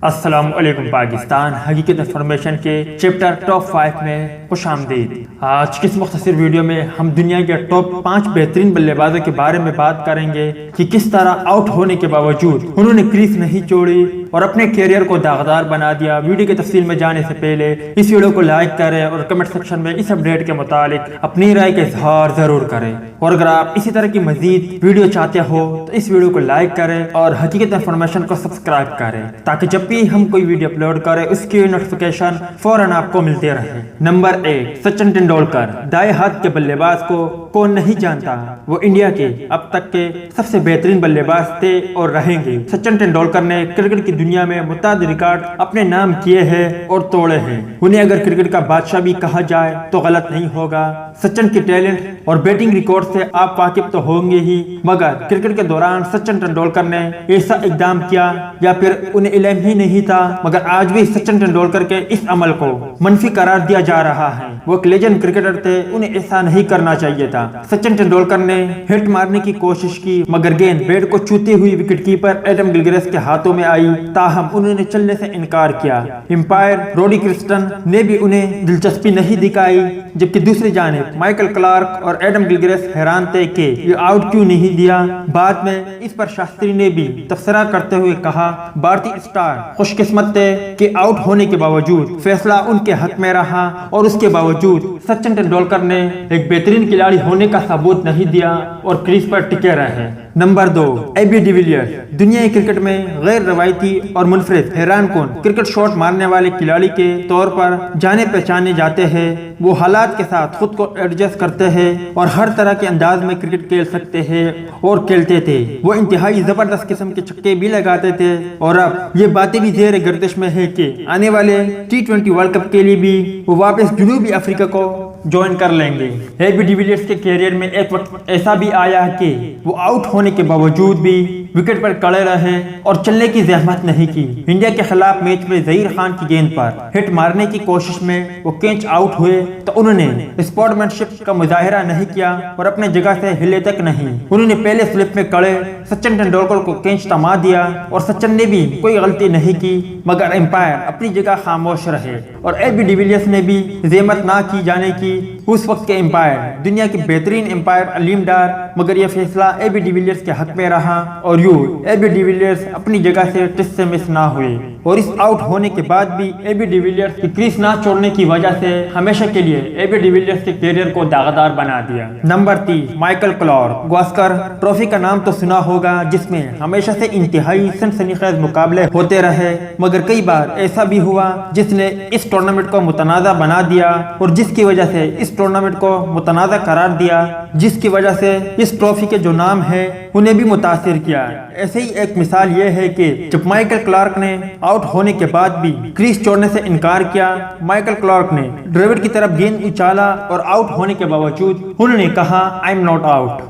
السلام علیکم پاکستان حقیقت انفارمیشن کے چیپٹر ٹاپ 5 میں خوش آمدید۔ آج کی اس مختصر ویڈیو میں ہم دنیا کے ٹاپ 5 بہترین بلے بازوں کے بارے میں بات کریں گے کہ کس طرح آؤٹ ہونے کے باوجود انہوں نے کریز نہیں چھوڑی اور اپنے کیریئر کو داغدار بنا دیا۔ ویڈیو کی تفصیل میں جانے سے پہلے اس ویڈیو کو لائک کریں اور کمنٹ سیکشن میں اس اپڈیٹ کے متعلق اپنی رائے کا اظہار ضرور کریں، اور اگر آپ اسی طرح کی مزید ویڈیو چاہتے ہو تو اس ویڈیو کو لائک کریں اور حقیقت انفارمیشن کو سبسکرائب کریں تاکہ جب بھی ہم کوئی ویڈیو اپلوڈ کریں اس کی نوٹیفیکیشن فوراً آپ کو ملتے رہے۔ نمبر 1، سچن ٹنڈولکر۔ دائیں ہاتھ کے بلے باز کو کون نہیں جانتا، وہ انڈیا کے اب تک کے سب سے بہترین بلے باز تھے اور رہیں گے۔ سچن ٹنڈولکر نے کرکٹ کی دنیا میں متعدد ریکارڈ اپنے نام کیے ہیں اور توڑے ہیں۔ انہیں اگر کرکٹ کا بادشاہ بھی کہا جائے تو غلط نہیں ہوگا۔ سچن کی ٹیلنٹ اور بیٹنگ ریکارڈ سے آپ واقف تو ہوں گے ہی، مگر کرکٹ کے دوران سچن ٹنڈولکر نے ایسا اقدام کیا یا پھر انہیں علم ہی نہیں تھا، مگر آج بھی سچن ٹنڈولکر کے اس عمل کو منفی قرار دیا جا رہا ہے۔ وہ ایک لیجنڈ کرکٹر تھے، انہیں ایسا نہیں کرنا چاہیے تھا۔ سچن ٹنڈولکر نے ہٹ مارنے کی کوشش کی مگر گیند بیٹ کو چھوتے ہوئی وکٹ کیپر ایڈم گلگرس کے ہاتھوں میں آئی، تاہم انہوں نے چلنے سے انکار کیا۔ امپائر روڈی کرسٹن نے بھی انہیں دلچسپی نہیں دکھائی، جبکہ دوسری جانب مائیکل کلارک اور ایڈم گلگرس حیران تھے کہ یہ آؤٹ کیوں نہیں دیا۔ بعد میں اس پر شاستری نے بھی تبصرہ کرتے ہوئے کہا، بھارتی اسٹار خوش قسمت تھے کہ آؤٹ ہونے کے باوجود فیصلہ ان کے حق میں رہا، اور اس کے باوجود سچن ٹنڈولکر نے ایک بہترین کھلاڑی ہونے کا ثبوت نہیں دیا اور کریز پر ٹکے رہے۔ Number 2، A B de Villiers. دنیا کرکٹ میں غیر روایتی اور منفرد حیران کن کرکٹ شاٹ مارنے والے کھلاڑی کے طور پر جانے پہچانے جاتے ہیں۔ وہ حالات کے ساتھ خود کو ایڈجسٹ کرتے ہیں اور ہر طرح کے انداز میں کرکٹ کھیل سکتے ہیں اور کھیلتے تھے۔ وہ انتہائی زبردست قسم کے چھکے بھی لگاتے تھے، اور اب یہ باتیں بھی زیر گردش میں ہے کہ آنے والے T20 ورلڈ کپ کے لیے بھی وہ واپس جنوبی افریقہ کو جوائن کر لیں گے۔ اے بی ڈیویلیئرز کے کیریئر میں ایک وقت ایسا بھی آیا کہ وہ آؤٹ ہونے کے باوجود بھی وکٹ پر کڑے رہے اور چلنے کی زحمت نہیں کی۔ انڈیا کے خلاف میچ میں ظہیر خان کی گیند پر ہٹ مارنے کی کوشش میں وہ کیچ آؤٹ ہوئے تو انہوں نے اسپورٹمین شپ کا مظاہرہ نہیں کیا اور اپنے جگہ سے ہلے تک نہیں۔ انہوں نے پہلے سلپ میں کڑے سچن ٹنڈولکر کو کیچ تھما دیا اور سچن نے بھی کوئی غلطی نہیں کی، مگر امپائر اپنی جگہ خاموش رہے اور اے بی ڈیویلیئرز نے بھی زحمت نہ کی جانے کی۔ اس وقت کے امپائر دنیا کے بہترین امپائر علیم ڈار، مگر یہ فیصلہ اے بی ڈیویلیئرز کے حق میں رہا اور اے بی ڈیویلیئرز اپنی جگہ سے ٹس سے مس نہ ہوئے، اور اس آؤٹ ہونے کے بعد بھی اے بی ڈیویلیئرز کی کریز نہ چھوڑنے کی وجہ سے ہمیشہ کے لیے اے بی ڈیویلیئرز کے کیریئر کو داغدار بنا دیا۔ Number 3، Michael Clarke. Gavaskar trophy کا نام تو سنا ہوگا، جس میں ہمیشہ سے انتہائی سنسنی خیز مقابلے ہوتے رہے، مگر کئی بار ایسا بھی ہوا جس نے اس ٹورنامنٹ کو متنازع بنا دیا اور جس کی وجہ سے اس ٹورنامنٹ کو متنازع قرار دیا، جس کی وجہ سے اس ٹرافی کے جو نام ہے انہیں بھی متاثر کیا۔ ایسے ہی ایک مثال یہ ہے کہ جب مائیکل کلارک نے آؤٹ ہونے کے بعد بھی کریز چھوڑنے سے انکار کیا، مائیکل کلارک نے ڈریوڈ کی طرف گیند اچالا اور آؤٹ ہونے کے باوجود انہوں نے کہا، I am not out.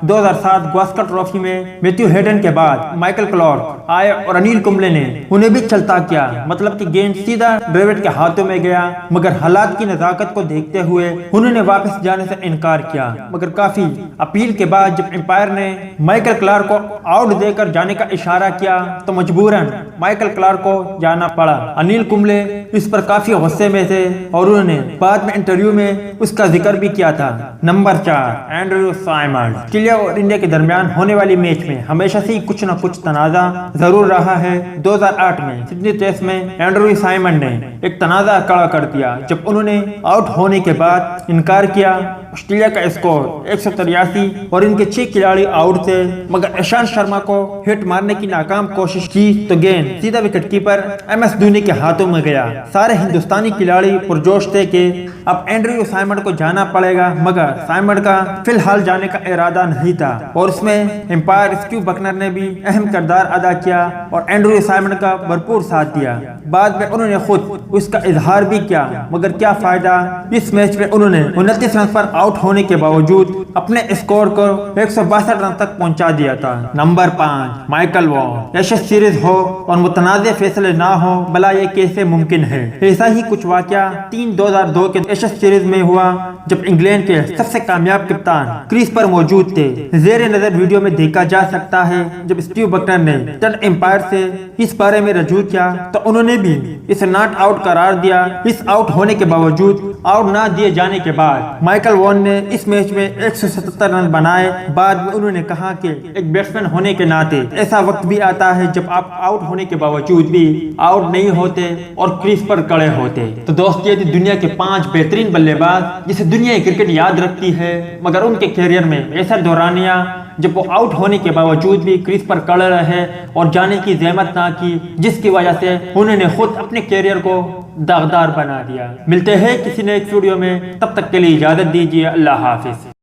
2007 Gavaskar trophy میں میتھیو ہیڈن کے بعد مائیکل کلارک آئے اور انیل کمبلے نے انہیں بھی چلتا کیا، مطلب کہ گیند سیدھا ڈریوڈ کے ہاتھوں میں گیا، مگر حالات کی نزاکت کو دیکھتے ہوئے انہوں نے واپس جانے سے انکار کیا۔ مگر کافی اپیل کے بعد جب امپائر نے مائیکل کلارک کو آؤٹ دے کر جانے کا اشارہ کیا تو مجبوراً مائیکل کلارک کو جانا پڑا۔ انیل کمبلے اس پر کافی غصے میں تھے اور انہوں نے بعد میں انٹرویو میں اس کا ذکر بھی کیا تھا۔ Number 4، Andrew Symonds. آسٹریلیا اور انڈیا کے درمیان ہونے والی میچ میں ہمیشہ سے ہی کچھ نہ کچھ تنازع ضرور رہا ہے۔ 2008 میں سڈنی ٹیسٹ میں اینڈریو سائمنڈ نے ایک تنازع کھڑا کر دیا جب انہوں نے آؤٹ ہونے کے بعد انکار کیا۔ آسٹریلیا کا اسکور 183 اور ان کے 6 کھلاڑی آؤٹ تھے، مگر ایشانت شرما کو ہٹ مارنے کی ناکام کوشش کی تو گیند سیدھا wicket keeper M S Dhoni کے ہاتھوں میں گیا۔ سارے ہندوستانی کھلاڑی پرجوش تھے کہ اب اینڈریو سائمنڈ کو جانا پڑے گا، مگر سائمنڈ کا فی الحال جانے کا ارادہ نہیں تھا، اور اس میں امپائر اسٹیو بکنر نے بھی اہم کردار ادا کیا اور اینڈریو سائمنڈ کا بھرپور ساتھ دیا۔ بعد میں انہوں نے خود اس کا اظہار بھی کیا، مگر کیا فائدہ، اس میچ میں انہوں نے 29 رنز پر آؤٹ ہونے کے باوجود اپنے اسکور کو 162 رن تک پہنچا دیا تھا۔ نمبر 5، مائیکل وان۔ ایشز سیریز ہو اور متنازع فیصلے نہ ہو، بلا یہ کیسے ممکن ہے؟ ایسا ہی کچھ واقعہ 2002 کے ایشز سیریز میں ہوا جب انگلینڈ کے سب سے کامیاب کپتان کریس پر موجود تھے۔ زیر نظر ویڈیو میں دیکھا جا سکتا ہے جب اسٹیو بکنر نے ٹن امپائر سے اس بارے میں رجوع کیا تو انہوں نے بھی اسے ناٹ آؤٹ قرار دیا۔ اس آؤٹ ہونے کے باوجود آؤٹ نہ دیے جانے کے بعد مائیکل وون نے اس میچ میں 177 رن بنائے۔ بعد میں انہوں نے کہا کہ ایک بیٹسمین ہونے کے ناطے ایسا وقت بھی آتا ہے جب آپ آؤٹ ہونے کے باوجود بھی آؤٹ نہیں ہوتے اور کریز پر کڑے ہوتے۔ تو دوست، یہ تھی دنیا کے 5 بہترین بلے باز جسے دنیا کرکٹ یاد رکھتی ہے، مگر ان کے کیریئر میں ایسا دورانیہ جب وہ آؤٹ ہونے کے باوجود بھی کریز پر کڑے رہے اور جانے کی زحمت نہ کی، جس کی وجہ سے انہوں نے خود اپنے کیریئر کو داغدار بنا دیا۔ ملتے ہیں کسی نیکسٹ ویڈیو میں، تب تک کے لیے اجازت دیجیے۔ اللہ حافظ۔